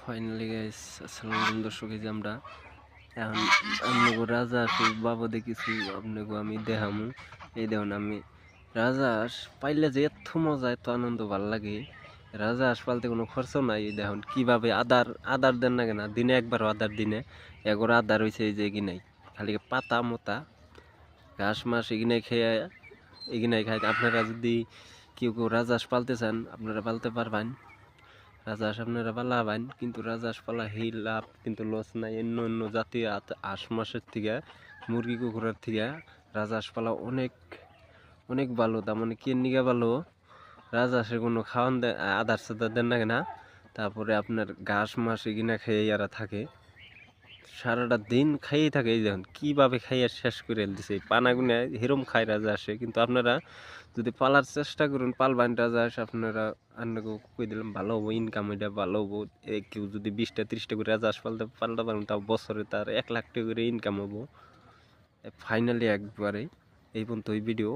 Finally guys আসসালামু আলাইকুম দর্শক, এই যে আমরা এখন আপনাকে রাজা বাবদে কিছু আপনাকে আমি দেখামু। এই দেখুন আমি রাজা হাঁস পাইলে যে এত মজা এত আনন্দ ভাল লাগে। রাজা হাঁস পালতে কোনো খরচ নাই। এই দেখুন কিভাবে আদার আদার দেন না কেন, দিনে একবার আদার দিনে এগোর আদার হয়েছে এই যে এগিনাই খালি পাতা মোতা ঘাস মাস এগিনাই খেয়ে এগিনাই খাই। আপনারা যদি কেউ কেউ রাজা হাঁস পালতে চান আপনারা পালতে পারবেন। রাজহাঁস আপনারা পালাবেন, কিন্তু রাজহাঁস পালা হেই লাভ কিন্তু লস নাই। অন্য অন্য জাতীয় হাঁস মাসের থেকে মুরগি কুকুরের থেকে রাজহাঁস পালা অনেক অনেক ভালো। তার মানে কি নিকে ভালো, রাজহাঁসের কোনো খাওয়ান আদার সাদার দেন না কেনা, তারপরে আপনার ঘাস মাস এগিনা খেয়ে এরা থাকে, সারাটা দিন খাইয়েই থাকে। এই দেখুন কীভাবে খাইয়ে শেষ করে দিছে পানাগুনে হেরম খায় রাজহাঁসে। কিন্তু আপনারা যদি পালার চেষ্টা করুন পালবান রাজহাঁস, আপনারা আপনাকে কই দিলাম ভালো হবো, ইনকাম এটা ভালো হবো। কেউ যদি 20টা 30টা করে রাজহাঁস পালতে পারেন তাও বছরে তার 1 লাখ টাকা করে ইনকাম হবো ফাইনালি একবারে। এই পর্যন্ত ওই ভিডিও।